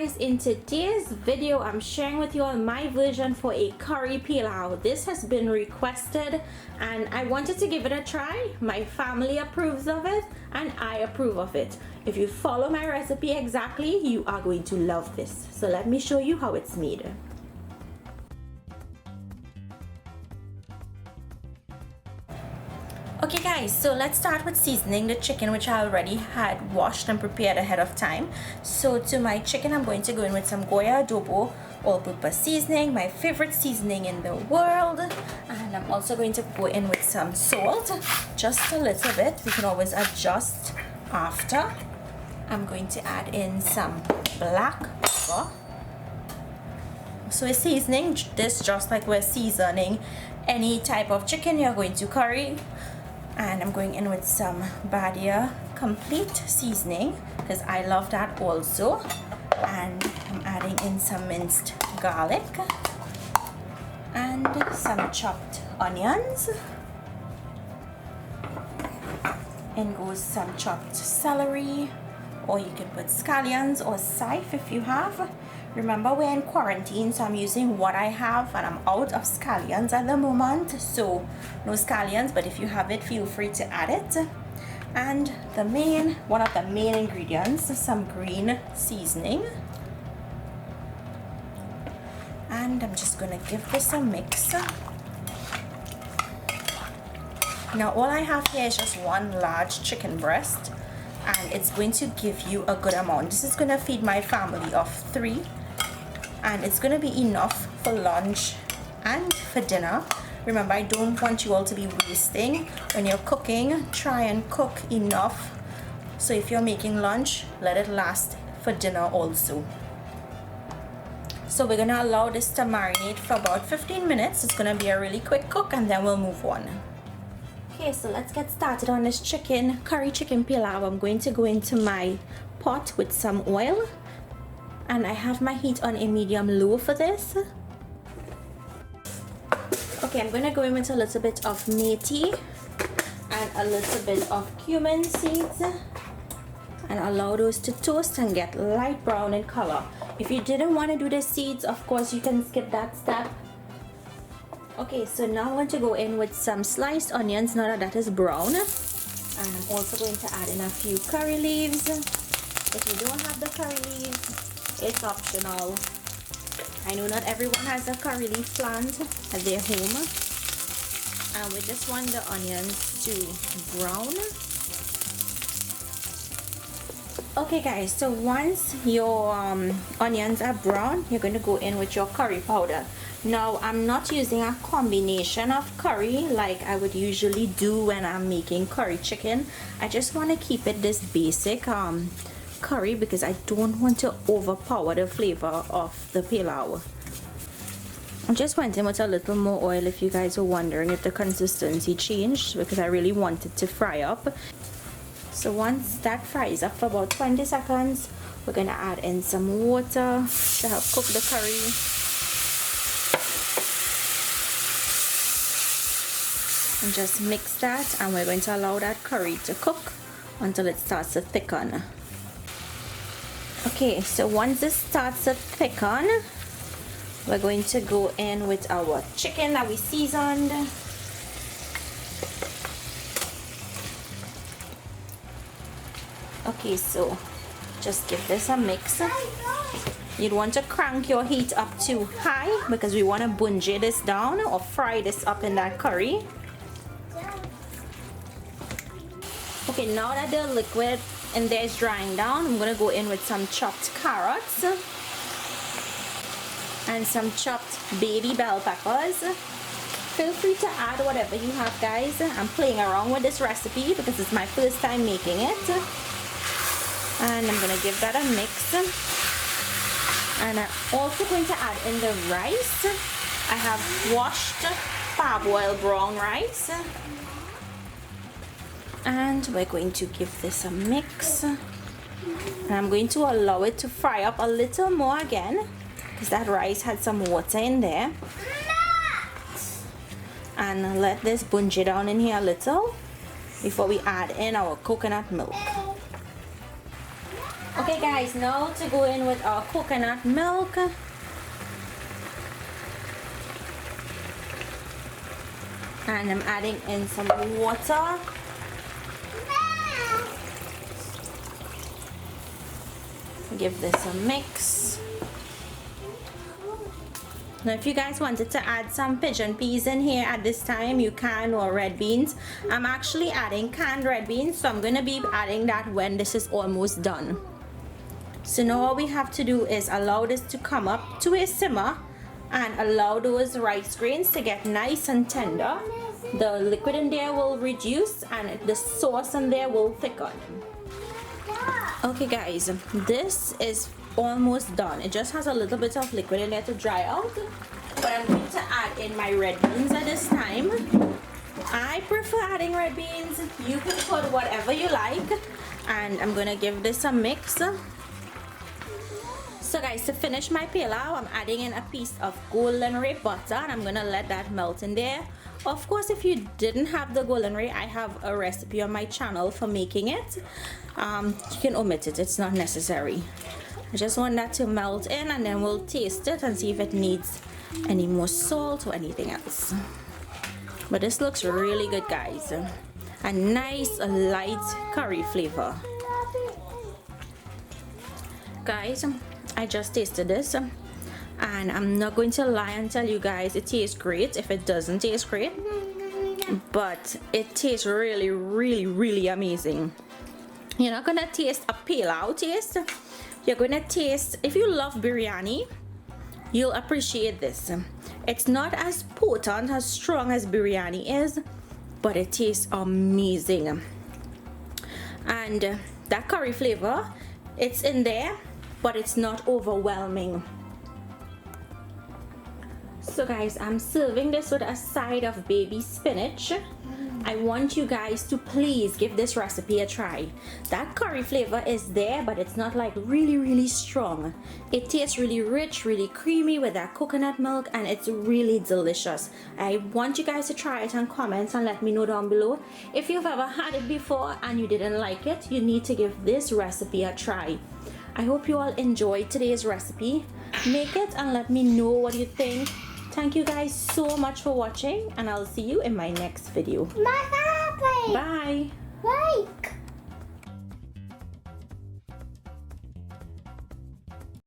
guys, in today's video I'm sharing with you all my version for a curry pilau. This has been requested and I wanted to give it a try. My family approves of it and I approve of it. If you follow my recipe exactly, you are going to love this. So let me show you how it's made. Okay guys, so let's start with seasoning the chicken, which I already had washed and prepared ahead of time. So to my chicken, I'm going to go in with some Goya adobo all-purpose seasoning, my favorite seasoning in the world. And I'm also going to go in with some salt, just a little bit. We can always adjust after. I'm going to add in some black pepper. So we're seasoning this just like we're seasoning any type of chicken you're going to curry. And I'm going in with some Badia complete seasoning because I love that also. And I'm adding in some minced garlic and some chopped onions. In goes some chopped celery, or you can put scallions or scythe if you have. Remember, we're in quarantine, so I'm using what I have and I'm out of scallions at the moment, so no scallions, but if you have it, feel free to add it. And one of the main ingredients, some green seasoning. And I'm just gonna give this a mix. Now all I have here is just one large chicken breast, and it's going to give you a good amount. This is gonna feed my family of 3. And it's going to be enough for lunch and for dinner. Remember, I don't want you all to be wasting. When you're cooking, try and cook enough. So if you're making lunch, let it last for dinner also. So we're going to allow this to marinate for about 15 minutes. It's going to be a really quick cook and then we'll move on. Okay, so let's get started on this curry chicken pilau. I'm going to go into my pot with some oil. And I have my heat on a medium-low for this. Okay, I'm going to go in with a little bit of methi and a little bit of cumin seeds and allow those to toast and get light brown in color. If you didn't want to do the seeds, of course you can skip that step. Okay, so now I'm going to go in with some sliced onions now that is brown. And I'm also going to add in a few curry leaves. If you don't have the curry leaves, it's optional. I know not everyone has a curry leaf plant at their home. And we just want the onions to brown. Okay guys, so once your onions are brown, you're going to go in with your curry powder. Now I'm not using a combination of curry like I would usually do when I'm making curry chicken. I just want to keep it this basic curry because I don't want to overpower the flavor of the pilau. I just went in with a little more oil if you guys were wondering if the consistency changed, because I really want it to fry up. So once that fries up for about 20 seconds, we're going to add in some water to help cook the curry. And just mix that, and we're going to allow that curry to cook until it starts to thicken. Okay, so once this starts to thicken, we're going to go in with our chicken that we seasoned. Okay, so just give this a mix. You'd want to crank your heat up to high because we want to bungee this down or fry this up in that curry. Okay, now that the liquid in there is drying down, I'm going to go in with some chopped carrots and some chopped baby bell peppers. Feel free to add whatever you have, guys. I'm playing around with this recipe because it's my first time making it. And I'm going to give that a mix. And I'm also going to add in the rice. I have washed parboiled brown rice. And we're going to give this a mix. And I'm going to allow it to fry up a little more again, because that rice had some water in there. And let this bungee down in here a little before we add in our coconut milk. Okay guys, now to go in with our coconut milk. And I'm adding in some water. Give this a mix. Now if you guys wanted to add some pigeon peas in here at this time, you can, or red beans. I'm actually adding canned red beans, so I'm going to be adding that when this is almost done. So now all we have to do is allow this to come up to a simmer and allow those rice grains to get nice and tender. The liquid in there will reduce and the sauce in there will thicken. Okay guys, this is almost done. It just has a little bit of liquid in there to dry out, but I'm going to add in my red beans at this time. I prefer adding red beans. You can put whatever you like, and I'm going to give this a mix. So guys, to finish my pilau, I'm adding in a piece of golden ray butter, and I'm going to let that melt in there. Of course, if you didn't have the golden ray, I have a recipe on my channel for making it. You can omit it, it's not necessary. I just want that to melt in, and then we'll taste it and see if it needs any more salt or anything else. But this looks really good guys. A nice light curry flavor. Guys, I just tasted this, and I'm not going to lie and tell you guys it tastes great if it doesn't taste great, but it tastes really, really, really amazing. You're not gonna taste a pilau taste. You're gonna taste, if you love biryani, you'll appreciate this. It's not as potent, as strong as biryani is, but it tastes amazing. And that curry flavor, it's in there, but it's not overwhelming. So guys, I'm serving this with a side of baby spinach. I want you guys to please give this recipe a try. That curry flavor is there, but it's not like really, really strong. It tastes really rich, really creamy with that coconut milk, and it's really delicious. I want you guys to try it and comment and let me know down below. If you've ever had it before and you didn't like it, you need to give this recipe a try. I hope you all enjoyed today's recipe. Make it and let me know what you think. Thank you guys so much for watching, and I'll see you in my next video. Bye. Like.